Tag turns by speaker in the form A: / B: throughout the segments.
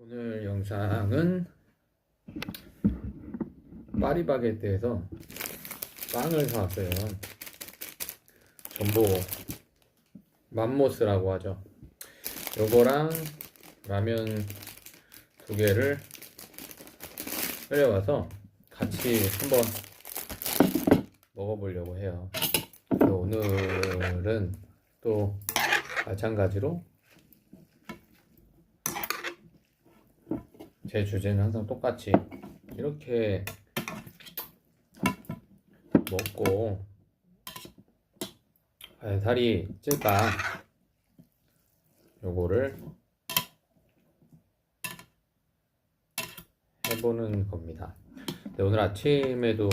A: 오늘 영상은 파리바게뜨에서 빵을 사왔어요. 전보 맘모스라고 하죠. 요거랑 라면 2개를 끓여와서 같이 한번 먹어보려고 해요. 오늘은 또 마찬가지로 제 주제는 항상 똑같이 이렇게 먹고 살이 찔까 요거를 해보는 겁니다. 근데 오늘 아침에도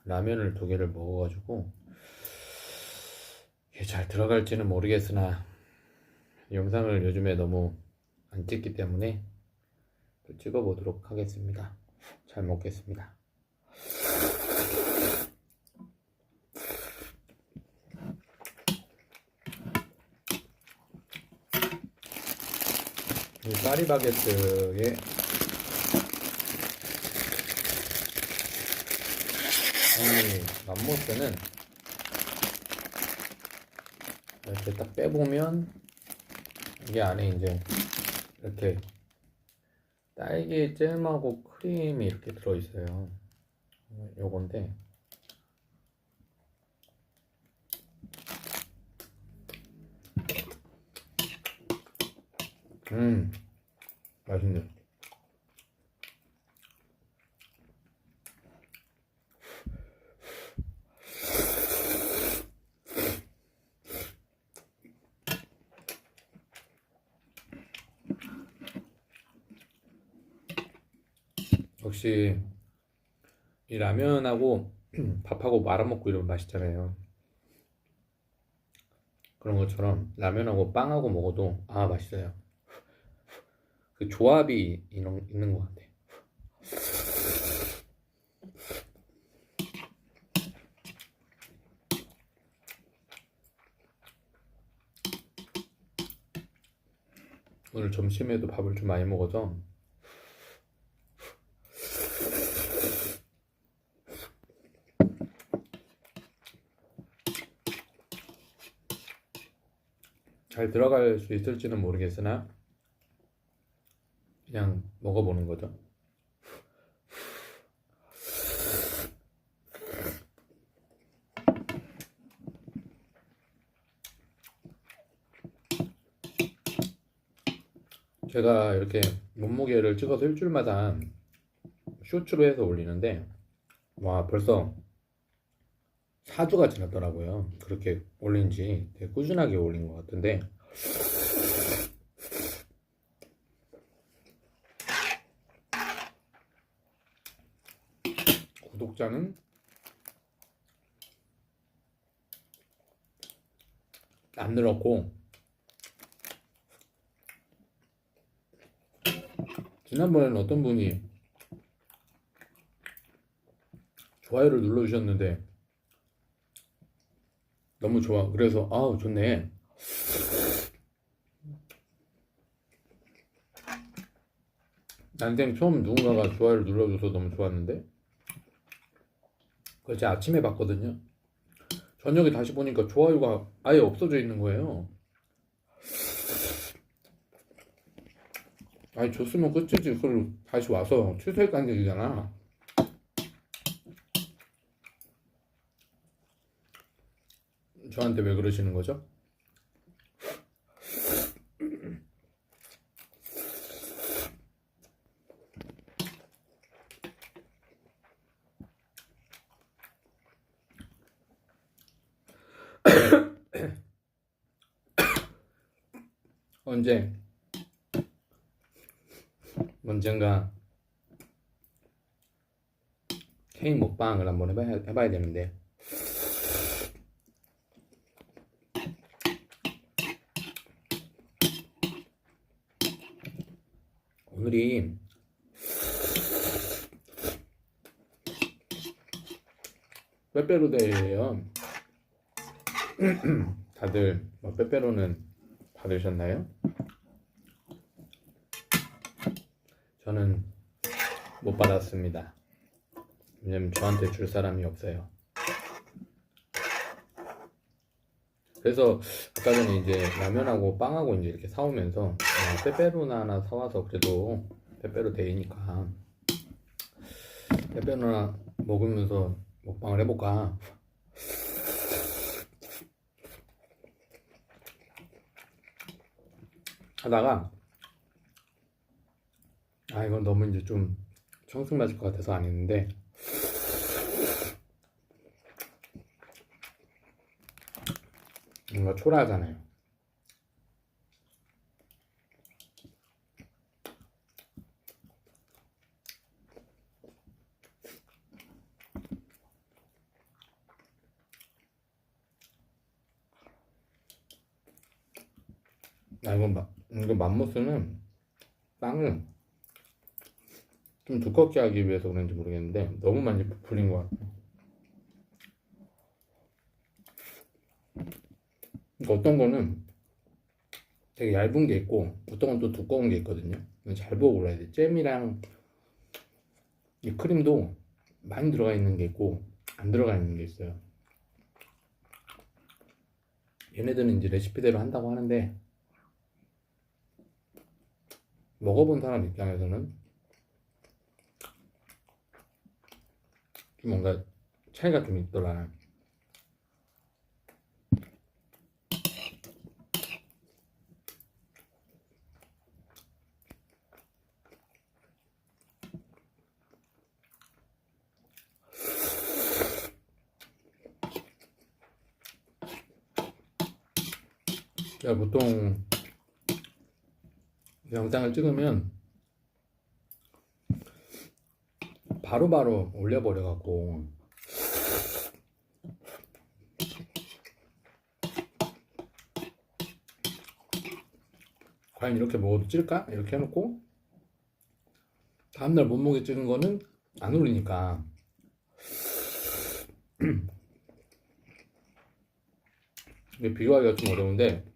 A: 라면을 2개를 먹어가지고 이게 잘 들어갈지는 모르겠으나 영상을 요즘에 너무 안 찍기 때문에 찍어보도록 하겠습니다. 잘 먹겠습니다. 이 파리바게뜨의 이 맘모스는 이렇게 딱 빼보면 이게 안에 이제 이렇게 딸기 잼하고 크림이 이렇게 들어있어요. 요건데 맛있네. 역시 이 라면하고 밥하고 말아먹고 이러면 맛있잖아요. 그런 것처럼 라면하고 빵하고 먹어도 맛있어요. 그 조합이 있는 것 같아. 오늘 점심에도 밥을 좀 많이 먹어서 잘 들어갈 수 있을지는 모르겠으나 그냥 먹어보는 거죠. 제가 이렇게 몸무게를 찍어서 일주일마다 쇼츠로 해서 올리는데 와 벌써 4주가 지났더라고요. 그렇게 올린지 되게 꾸준하게 올린 것 같은데 구독자는 안 늘었고 지난번에는 어떤 분이 좋아요를 눌러주셨는데 너무 좋아. 그래서 좋네. 난생 처음 누군가가 좋아요를 눌러줘서 너무 좋았는데 그걸 제가 아침에 봤거든요. 저녁에 다시 보니까 좋아요가 아예 없어져 있는 거예요. 아니 줬으면 끝이지. 그걸 다시 와서 취소했다는 얘기잖아. 저한테 왜 그러시는 거죠? 언젠가 케이크 먹방을 한번 해봐야 되는데 오늘이 빼빼로데이예요. 다들 빼빼로는 받으셨나요? 저는 못 받았습니다. 왜냐면 저한테 줄 사람이 없어요. 그래서 아까 전에 이제 라면하고 빵하고 이제 이렇게 사오면서 빼빼로나 하나 사와서 그래도 빼빼로 데이니까 빼빼로나 먹으면서 먹방을 해볼까 하다가 이건 너무 이제 좀 청승맞을 것 같아서 안 했는데 뭔가 초라하잖아요. 이거 맘모스는 빵을 좀 두껍게 하기 위해서 그런지 모르겠는데 너무 많이 부풀린 것 같아요. 그러니까 어떤 거는 되게 얇은 게 있고 어떤 건 또 두꺼운 게 있거든요. 잘 보고 골라야 돼. 잼이랑 이 크림도 많이 들어가 있는 게 있고 안 들어가 있는 게 있어요. 얘네들은 이제 레시피대로 한다고 하는데 먹어본 사람 입장에서는 좀 뭔가 차이가 좀 있더라. 제가 보통 영상을 찍으면 바로바로 올려버려갖고 과연 이렇게 먹어도 찔까? 이렇게 해놓고 다음날 몸무게 찍은 거는 안 올리니까 이게 비교하기가 좀 어려운데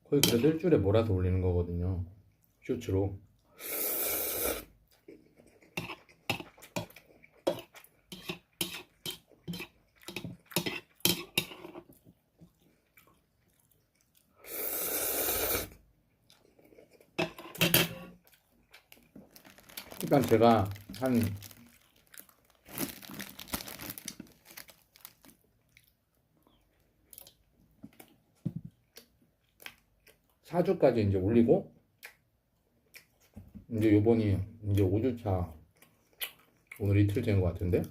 A: 거의 그래도 일주일에 몰아서 올리는 거거든요. 쇼츠로. 일단 제가 한 4주까지 이제 올리고 이제 요번이 이제 5주차 오늘 이틀 된 것 같은데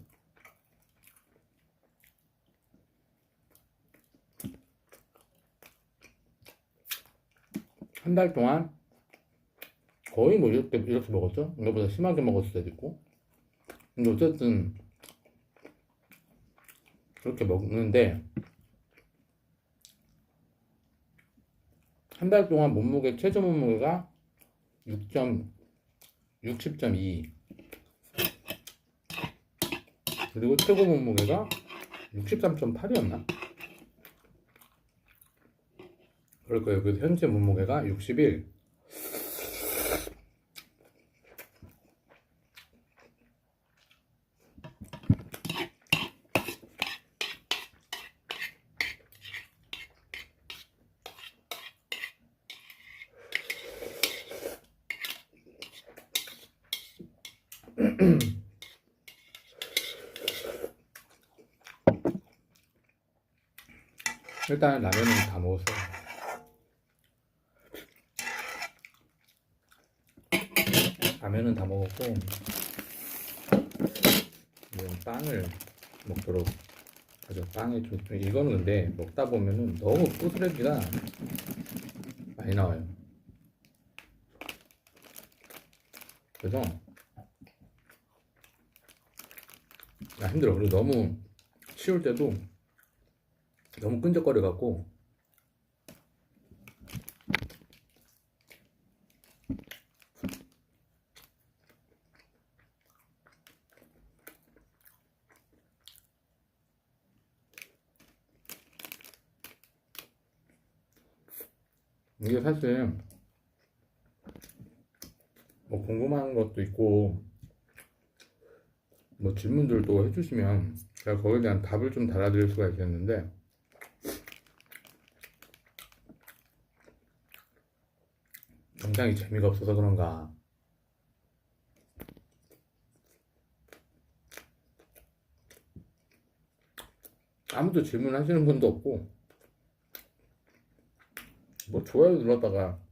A: 한 달 동안 거의 뭐 이렇게 먹었죠? 이거보다 심하게 먹었을 때도 있고 근데 어쨌든 그렇게 먹는데 한 달 동안 최저 몸무게가 60.2 그리고 최고 몸무게가 63.8이었나? 그럴 거예요. 그래서 현재 몸무게가 61. 일단 라면은 다 먹었어요. 라면은 다 먹었고 이제 빵을 먹도록 하죠. 빵이 좀 이거는 근데 먹다 보면은 너무 부스러기가 많이 나와요. 그래서 힘들어. 그리고 너무 치울 때도 너무 끈적거려 갖고 이게 사실 뭐 궁금한 것도 있고 뭐 질문들도 해주시면 제가 거기에 대한 답을 좀 달아드릴 수가 있겠는데 영상이 재미가 없어서 그런가 아무도 질문하시는 분도 없고 뭐 좋아요 눌렀다가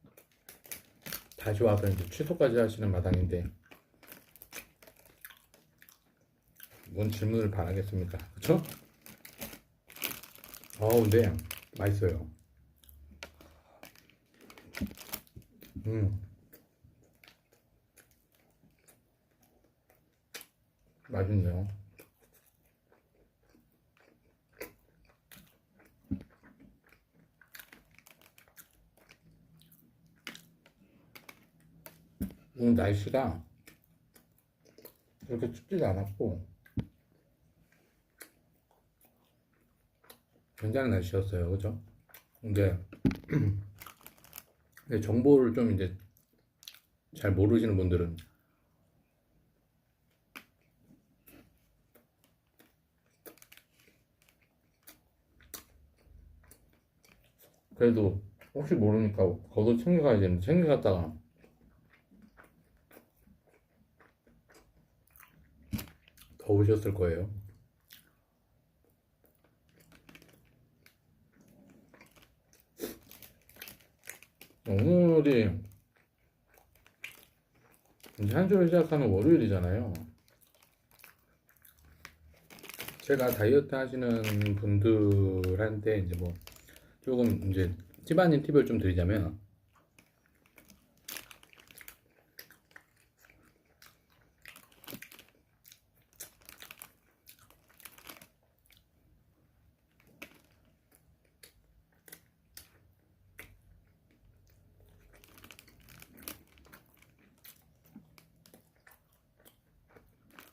A: 다시 와서 이제 취소까지 하시는 마당인데 뭔 질문을 바라겠습니까? 그쵸? 근데 맛있어요. 맛있네요. 오늘 날씨가 그렇게 춥지도 않았고 굉장히 날씨였어요. 그죠? 근데 정보를 좀 이제 잘 모르시는 분들은 그래도 혹시 모르니까 겉옷 챙겨가야 되는데 챙겨갔다가 더우셨을 거예요. 오늘이 이제 한 주를 시작하는 월요일이잖아요. 제가 다이어트 하시는 분들한테 이제 뭐 조금 이제 팁 팁을 좀 드리자면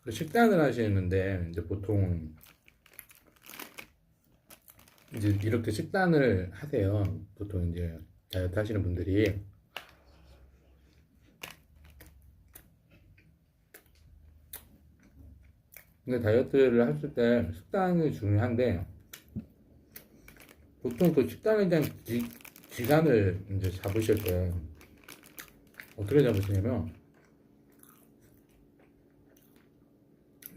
A: 그 식단을 하시는데 이제 보통 이제 이렇게 식단을 하세요. 보통 이제 다이어트 하시는 분들이 근데 다이어트를 했을 때 식단이 중요한데 보통 그 식단에 대한 기간을 이제 잡으실 때 어떻게 잡으시냐면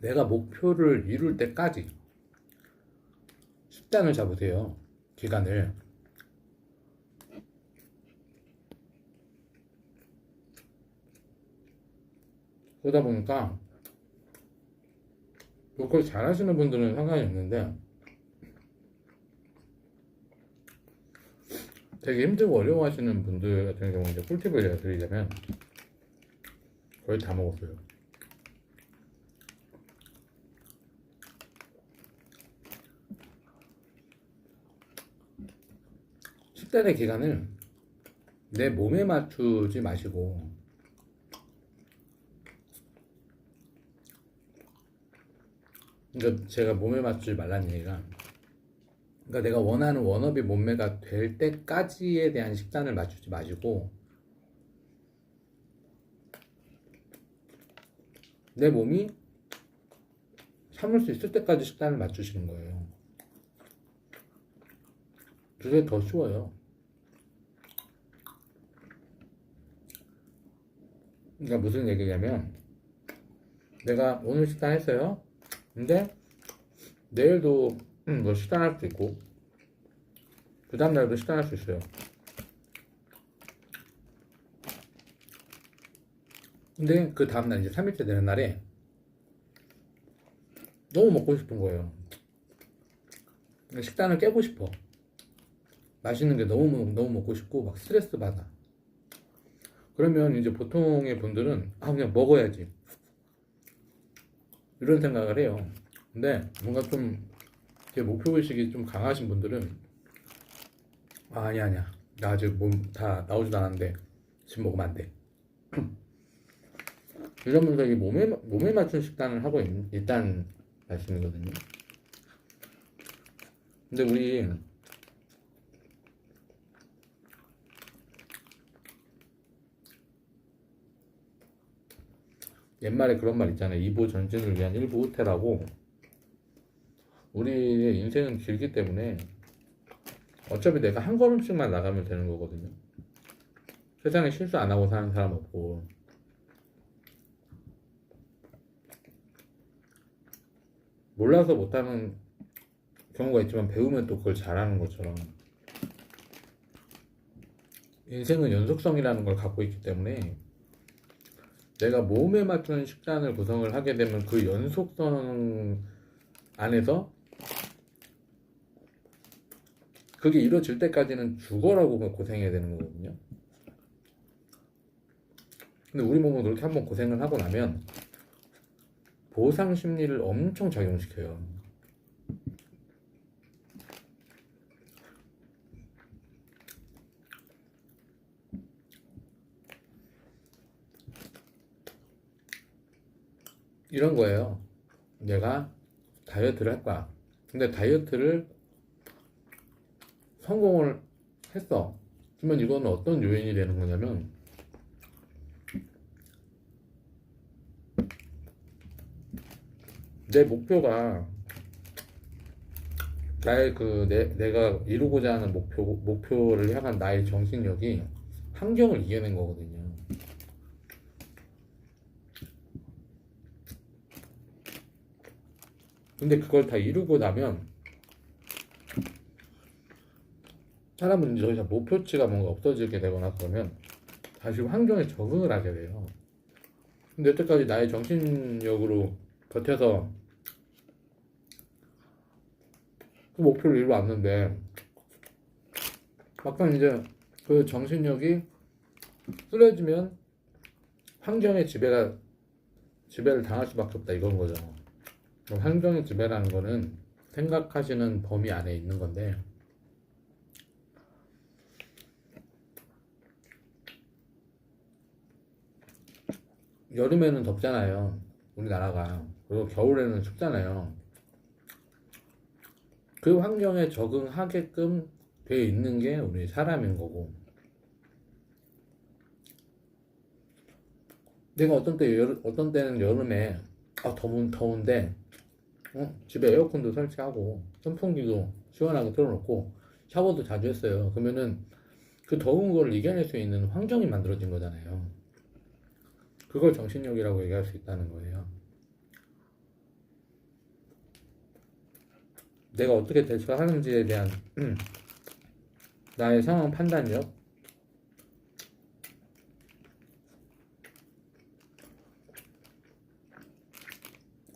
A: 내가 목표를 이룰 때까지 식단을 잡으세요. 기간을. 그러다 보니까 그걸 잘 하시는 분들은 상관이 없는데 되게 힘들고 어려워하시는 분들 같은 경우 이제 꿀팁을 제가 드리자면 거의 다 먹었어요. 식단의 기간을 내 몸에 맞추지 마시고 그러니까 제가 몸에 맞추지 말라는 얘기가 그러니까 내가 원하는 워너비 몸매가 될 때까지에 대한 식단을 맞추지 마시고 내 몸이 참을 수 있을 때까지 식단을 맞추시는 거예요. 그게 더 쉬워요. 그러니까 무슨 얘기냐면 내가 오늘 식단 했어요. 근데 내일도 뭐 식단할 수 있고 그 다음날도 식단할 수 있어요. 근데 그 다음날 이제 3일째 되는 날에 너무 먹고 싶은 거예요. 식단을 깨고 싶어. 맛있는 게 너무 먹고 싶고 막 스트레스 받아. 그러면 이제 보통의 분들은 그냥 먹어야지 이런 생각을 해요. 근데 뭔가 좀 제 목표의식이 좀 강하신 분들은 아니야 나 아직 몸 다 나오지도 않았는데 지금 먹으면 안 돼. 이런 분들이 몸에 맞춘 식단을 하고 있다는 말씀이거든요. 근데 우리 옛말에 그런 말 있잖아요. 2보 전진을 위한 1보 후퇴라고. 우리의 인생은 길기 때문에 어차피 내가 한 걸음씩만 나가면 되는 거거든요. 세상에 실수 안 하고 사는 사람 없고, 몰라서 못하는 경우가 있지만 배우면 또 그걸 잘하는 것처럼 인생은 연속성이라는 걸 갖고 있기 때문에 내가 몸에 맞추는 식단을 구성을 하게 되면 그 연속성 안에서 그게 이루어질 때까지는 죽어라고 고생해야 되는 거거든요. 근데 우리 몸은 그렇게 한번 고생을 하고 나면 보상 심리를 엄청 작용시켜요. 이런 거예요. 내가 다이어트를 할 거야. 근데 다이어트를 성공을 했어. 그러면 이거는 어떤 요인이 되는 거냐면 내 목표가 나의 내가 이루고자 하는 목표를 향한 나의 정신력이 환경을 이겨낸 거거든요. 근데 그걸 다 이루고 나면 사람은 이제 더 이상 목표치가 뭔가 없어지게 되거나 그러면 다시 환경에 적응을 하게 돼요. 근데 여태까지 나의 정신력으로 버텨서 그 목표를 이루어왔는데 막상 이제 그 정신력이 쓰러지면 환경의 지배를 당할 수밖에 없다 이건 거죠. 환경의 지배라는 거는 생각하시는 범위 안에 있는 건데 여름에는 덥잖아요. 우리나라가. 그리고 겨울에는 춥잖아요. 그 환경에 적응하게끔 되어 있는 게 우리 사람인 거고 내가 어떤 때는 여름에 더운데 집에 에어컨도 설치하고 선풍기도 시원하게 틀어놓고 샤워도 자주 했어요. 그러면은 그 더운 걸 이겨낼 수 있는 환경이 만들어진 거잖아요. 그걸 정신력이라고 얘기할 수 있다는 거예요. 내가 어떻게 대처하는지에 대한 나의 상황 판단력,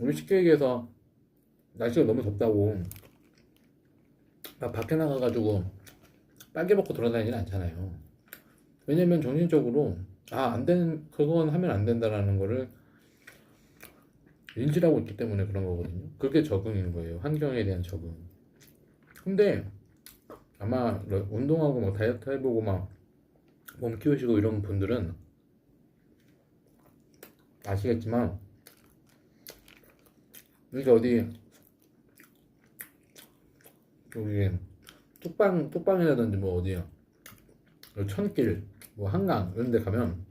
A: 우리 쉽게 얘기해서 날씨가 너무 덥다고 막 밖에 나가가지고 빨개 벗고 돌아다니진 않잖아요. 왜냐면 정신적으로 그건 하면 안 된다라는 거를 인지를 하고 있기 때문에 그런 거거든요. 그게 적응인 거예요. 환경에 대한 적응. 근데 아마 운동하고 막 다이어트 해보고 막 몸 키우시고 이런 분들은 아시겠지만 이게 어디 여기 뚝방이라든지 뭐 어디야 천길 뭐 한강 이런 데 가면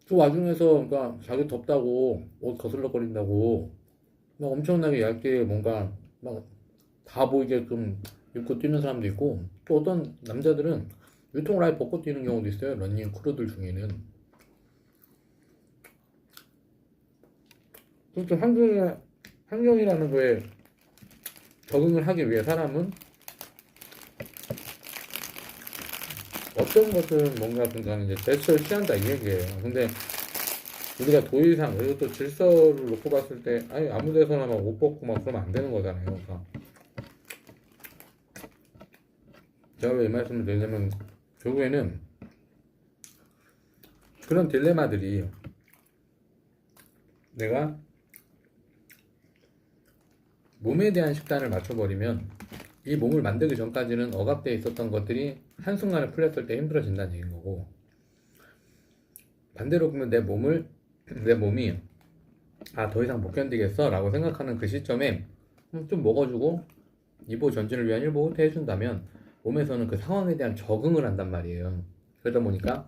A: 그 와중에서 그러니까 자기 덥다고 옷 거슬러거린다고 막 엄청나게 얇게 뭔가 막 다 보이게끔 입고 뛰는 사람도 있고 또 어떤 남자들은 유통을 아예 벗고 뛰는 경우도 있어요. 러닝 크루들 중에는. 그렇게 환경이라는 거에 적응을 하기 위해 사람은 어떤 것은 뭔가 이제 대처를 취한다 이 얘기예요. 근데 우리가 도의상 그리고 또 질서를 놓고 봤을 때 아무 데서나 막 옷 벗고 막 그러면 안 되는 거잖아요. 그러니까 제가 왜 이 말씀을 드리냐면 결국에는 그런 딜레마들이 내가 몸에 대한 식단을 맞춰버리면 이 몸을 만들기 전까지는 억압되어 있었던 것들이 한순간에 풀렸을 때 힘들어진다는 얘기인 거고 반대로 보면 내 몸이 더 이상 못 견디겠어 라고 생각하는 그 시점에 좀 먹어주고 2보 전진을 위한 1보 후퇴 해준다면 몸에서는 그 상황에 대한 적응을 한단 말이에요. 그러다 보니까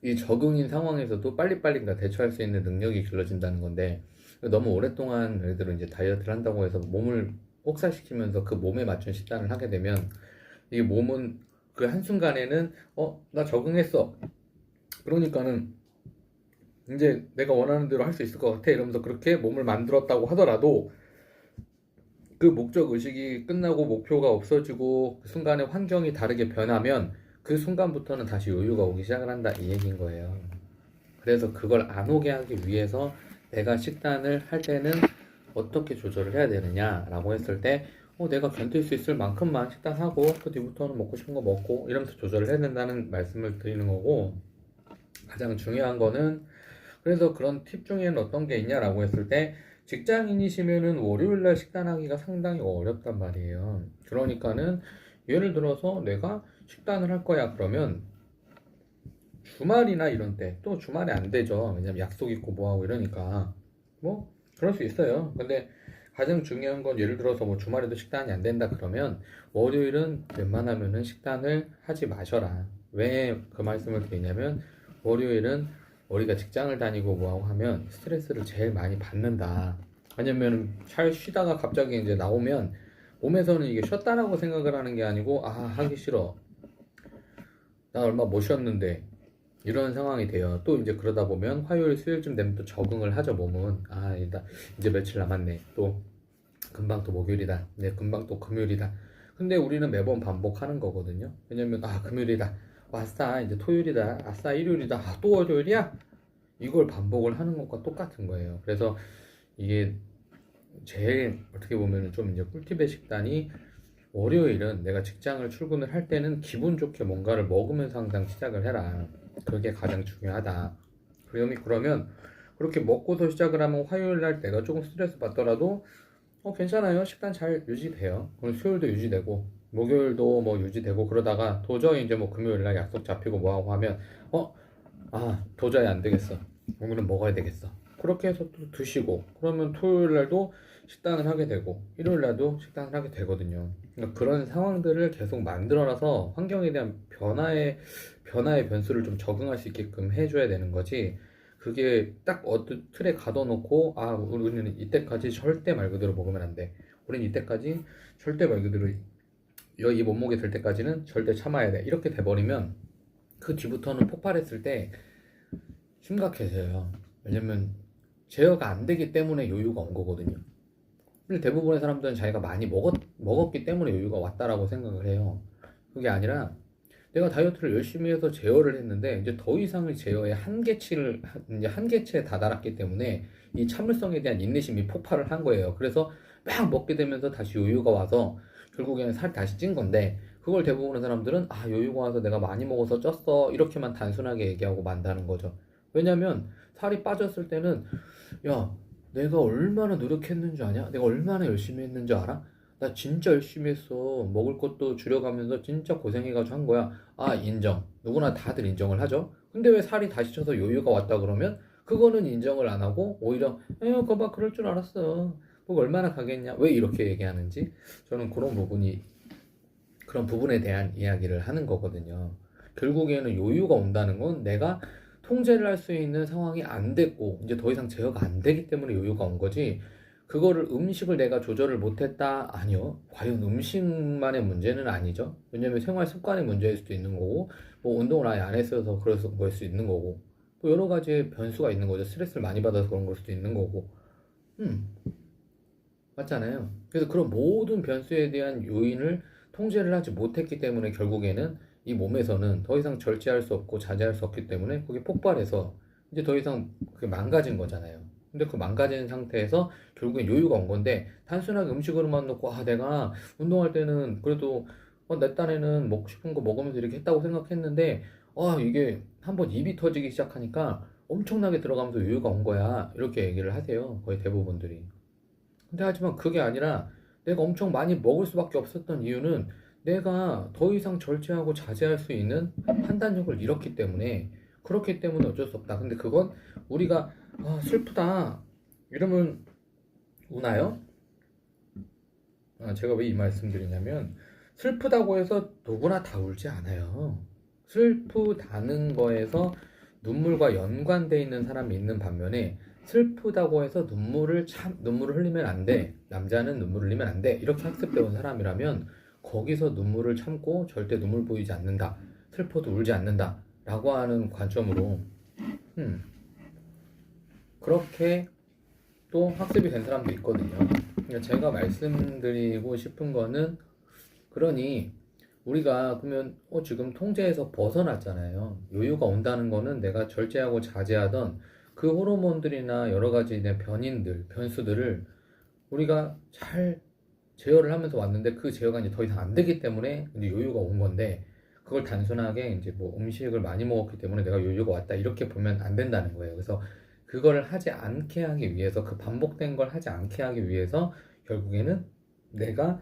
A: 이 적응인 상황에서도 빨리빨리 그러니까 대처할 수 있는 능력이 길러진다는 건데 너무 오랫동안 예를 들어 이제 다이어트를 한다고 해서 몸을 혹사시키면서 그 몸에 맞춘 식단을 하게 되면 이 몸은 그 한순간에는 나 적응했어. 그러니까는 이제 내가 원하는 대로 할 수 있을 것 같아 이러면서 그렇게 몸을 만들었다고 하더라도 그 목적 의식이 끝나고 목표가 없어지고 그 순간에 환경이 다르게 변하면 그 순간부터는 다시 여유가 오기 시작을 한다 이 얘기인 거예요. 그래서 그걸 안 오게 하기 위해서 내가 식단을 할 때는 어떻게 조절을 해야 되느냐라고 했을 때 내가 견딜 수 있을 만큼만 식단하고 그 뒤부터는 먹고 싶은 거 먹고 이러면서 조절을 해야 된다는 말씀을 드리는 거고 가장 중요한 거는 그래서 그런 팁 중에는 어떤 게 있냐라고 했을 때 직장인이시면은 월요일날 식단하기가 상당히 어렵단 말이에요. 그러니까는 예를 들어서 내가 식단을 할 거야 그러면 주말이나 이런 때 또 주말에 안 되죠. 왜냐면 약속 있고 뭐하고 이러니까 뭐 그럴 수 있어요. 근데 가장 중요한 건 예를 들어서 뭐 주말에도 식단이 안 된다 그러면 월요일은 웬만하면은 식단을 하지 마셔라. 왜 그 말씀을 드리냐면 월요일은 우리가 직장을 다니고 뭐하고 하면 스트레스를 제일 많이 받는다. 왜냐면 잘 쉬다가 갑자기 이제 나오면 몸에서는 이게 쉬었다라고 생각을 하는 게 아니고 하기 싫어. 나 얼마 못 쉬었는데 이런 상황이 돼요. 또 이제 그러다 보면 화요일, 수요일쯤 되면 또 적응을 하죠, 몸은. 이제 며칠 남았네. 또 금방 또 목요일이다. 네, 금방 또 금요일이다. 근데 우리는 매번 반복하는 거거든요. 왜냐면 금요일이다. 아싸 이제 토요일이다. 아싸 일요일이다. 또 월요일이야? 이걸 반복을 하는 것과 똑같은 거예요. 그래서 이게 제일 어떻게 보면 좀 이제 꿀팁의 식단이 월요일은 내가 직장을 출근을 할 때는 기분 좋게 뭔가를 먹으면서 항상 시작을 해라. 그게 가장 중요하다. 그러면 그렇게 먹고서 시작을 하면 화요일 날 내가 조금 스트레스 받더라도 괜찮아요. 식단 잘 유지돼요. 오늘 수요일도 유지되고 목요일도 뭐 유지되고 그러다가 도저히 이제 뭐 금요일 날 약속 잡히고 뭐하고 하면 도저히 안 되겠어. 오늘은 먹어야 되겠어. 그렇게 해서 또 드시고 그러면 토요일 날도 식단을 하게 되고 일요일 날도 식단을 하게 되거든요. 그러니까 그런 상황들을 계속 만들어놔서 환경에 대한 변화의 변수를 좀 적응할 수 있게끔 해줘야 되는 거지. 그게 딱 어떤 틀에 가둬놓고 우리는 이때까지 절대 말 그대로 먹으면 안 돼. 우리는 이때까지 절대 말 그대로 이 몸무게 될 때까지는 절대 참아야 돼. 이렇게 돼버리면 그 뒤부터는 폭발했을 때 심각해져요. 왜냐면 제어가 안 되기 때문에 요요가 온 거거든요. 근데 대부분의 사람들은 자기가 많이 먹었기 때문에 요요가 왔다라고 생각을 해요. 그게 아니라 내가 다이어트를 열심히 해서 제어를 했는데 이제 더 이상의 제어의 이제 한계치에 다다랐기 때문에 이 참을성에 대한 인내심이 폭발을 한 거예요. 그래서 막 먹게 되면서 다시 요요가 와서 결국에는 살 다시 찐 건데 그걸 대부분의 사람들은 요요가 와서 내가 많이 먹어서 쪘어 이렇게만 단순하게 얘기하고 만다는 거죠. 왜냐면 살이 빠졌을 때는 야 내가 얼마나 노력했는 줄 아냐? 내가 얼마나 열심히 했는 줄 알아? 나 진짜 열심히 했어. 먹을 것도 줄여가면서 진짜 고생해가지고 한 거야. 인정. 누구나 다들 인정을 하죠. 근데 왜 살이 다시 쪄서 요요가 왔다 그러면 그거는 인정을 안 하고 오히려 그거 봐 그럴 줄 알았어. 뭐 얼마나 가겠냐? 왜 이렇게 얘기하는지 저는 그런 부분에 대한 이야기를 하는 거거든요. 결국에는 요요가 온다는 건 내가 통제를 할 수 있는 상황이 안 됐고 이제 더 이상 제어가 안 되기 때문에 요요가 온 거지. 그거를 음식을 내가 조절을 못했다? 아니요. 과연 음식만의 문제는 아니죠. 왜냐면 생활 습관의 문제일 수도 있는 거고 뭐 운동을 아예 안 했어서 그래서 그럴 수 있는 거고 또 여러 가지 변수가 있는 거죠. 스트레스를 많이 받아서 그런 걸 수도 있는 거고 맞잖아요. 그래서 그런 모든 변수에 대한 요인을 통제를 하지 못했기 때문에 결국에는 이 몸에서는 더 이상 절제할 수 없고 자제할 수 없기 때문에 그게 폭발해서 이제 더 이상 그게 망가진 거잖아요. 근데 그 망가진 상태에서 결국엔 요요가 온 건데 단순하게 음식으로만 놓고 내가 운동할 때는 그래도 내 딴에는 먹고 싶은 거 먹으면서 이렇게 했다고 생각했는데 이게 한번 입이 터지기 시작하니까 엄청나게 들어가면서 요요가 온 거야. 이렇게 얘기를 하세요. 거의 대부분들이. 근데 하지만 그게 아니라 내가 엄청 많이 먹을 수밖에 없었던 이유는 내가 더 이상 절제하고 자제할 수 있는 판단력을 잃었기 때문에 그렇기 때문에 어쩔 수 없다. 근데 그건 우리가 슬프다 이러면 우나요? 제가 왜 이 말씀 드리냐면 슬프다고 해서 누구나 다 울지 않아요. 슬프다는 거에서
B: 눈물과 연관돼 있는 사람이 있는 반면에 슬프다고 해서 눈물을 흘리면 안 돼. 남자는 눈물을 흘리면 안 돼. 이렇게 학습되어 온 사람이라면 거기서 눈물을 참고 절대 눈물 보이지 않는다. 슬퍼도 울지 않는다. 라고 하는 관점으로 그렇게 또 학습이 된 사람도 있거든요. 그러니까 제가 말씀드리고 싶은 거는 그러니 우리가 그러면 지금 통제에서 벗어났잖아요. 여유가 온다는 거는 내가 절제하고 자제하던 그 호르몬들이나 여러 가지 내 변수들을 우리가 잘 제어를 하면서 왔는데 그 제어가 이제 더 이상 안 되기 때문에 이제 여유가 온 건데 그걸 단순하게 이제 뭐 음식을 많이 먹었기 때문에 내가 여유가 왔다 이렇게 보면 안 된다는 거예요. 그래서 그거를 하지 않게 하기 위해서 그 반복된 걸 하지 않게 하기 위해서 결국에는 내가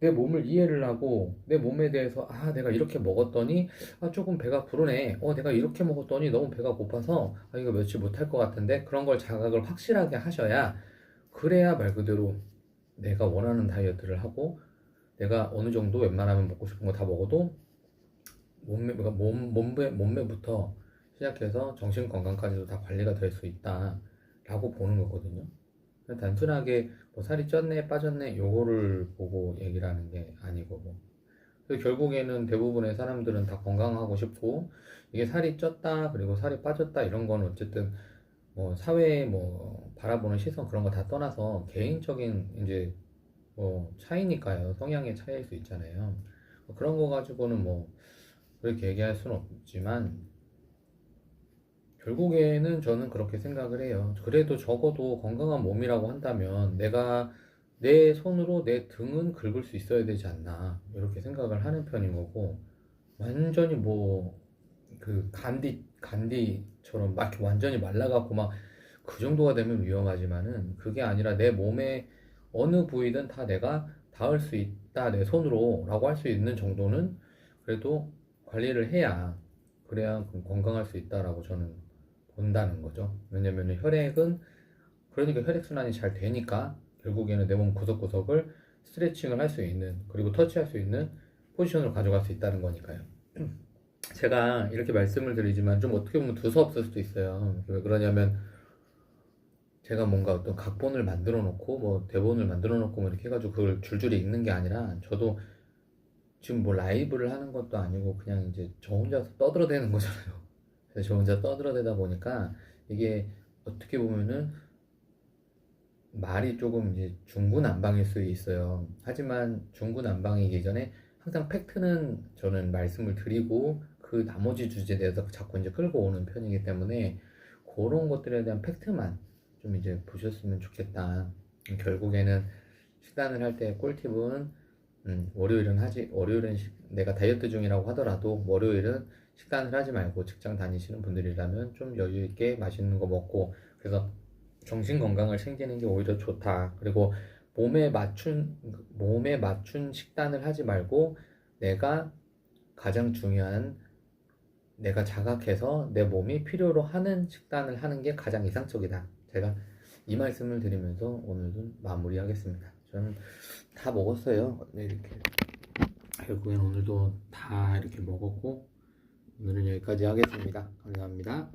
B: 내 몸을 이해를 하고 내 몸에 대해서 내가 이렇게 먹었더니 조금 배가 부르네. 내가 이렇게 먹었더니 너무 배가 고파서 이거 며칠 못할 것 같은데 그런 걸 자각을 확실하게 하셔야 그래야 말 그대로 내가 원하는 다이어트를 하고 내가 어느 정도 웬만하면 먹고 싶은 거 다 먹어도 그러니까 몸매부터 시작해서 정신 건강까지도 다 관리가 될 수 있다라고 보는 거거든요. 단순하게 뭐 살이 쪘네 빠졌네 요거를 보고 얘기를 하는 게 아니고 그래서 결국에는 대부분의 사람들은 다 건강하고 싶고 이게 살이 쪘다 그리고 살이 빠졌다 이런 건 어쨌든 뭐 사회에 뭐 바라보는 시선 그런 거 다 떠나서 개인적인 이제 뭐 차이니까요. 성향의 차이일 수 있잖아요. 그런 거 가지고는 뭐 그렇게 얘기할 수는 없지만 결국에는 저는 그렇게 생각을 해요. 그래도 적어도 건강한 몸이라고 한다면 내가 내 손으로 내 등은 긁을 수 있어야 되지 않나 이렇게 생각을 하는 편인 거고 완전히 뭐 그 간디처럼 막 이렇게 완전히 말라갖고 막 그 정도가 되면 위험하지만은 그게 아니라 내 몸의 어느 부위든 다 내가 닿을 수 있다 내 손으로 라고 할 수 있는 정도는 그래도 관리를 해야 그래야 건강할 수 있다라고 저는 본다는 거죠. 왜냐면 혈액은 그러니까 혈액순환이 잘 되니까 결국에는 내 몸 구석구석을 스트레칭을 할 수 있는 그리고 터치할 수 있는 포지션으로 가져갈 수 있다는 거니까요. 제가 이렇게 말씀을 드리지만 좀 어떻게 보면 두서없을 수도 있어요. 왜 그러냐면 제가 뭔가 어떤 각본을 만들어 놓고 뭐 대본을 만들어 놓고 뭐 이렇게 해가지고 그걸 줄줄이 읽는 게 아니라 저도 지금 뭐 라이브를 하는 것도 아니고 그냥 이제 저 혼자서 떠들어대는 거잖아요. 그래서 저 혼자 떠들어대다 보니까 이게 어떻게 보면은 말이 조금 이제 중구난방일 수 있어요. 하지만 중구난방이기 전에 항상 팩트는 저는 말씀을 드리고 그 나머지 주제에 대해서 자꾸 이제 끌고 오는 편이기 때문에 그런 것들에 대한 팩트만 좀 이제 보셨으면 좋겠다. 결국에는 식단을 할 때 꿀팁은 월요일은 내가 다이어트 중이라고 하더라도 월요일은 식단을 하지 말고 직장 다니시는 분들이라면 좀 여유 있게 맛있는 거 먹고 그래서 정신 건강을 챙기는 게 오히려 좋다. 그리고 몸에 맞춘 식단을 하지 말고 내가 가장 중요한 내가 자각해서 내 몸이 필요로 하는 식단을 하는 게 가장 이상적이다. 제가 이 말씀을 드리면서 오늘도 마무리하겠습니다. 저는 다 먹었어요. 네, 이렇게 결국엔 오늘도 다 이렇게 먹었고 오늘은 여기까지 하겠습니다. 감사합니다.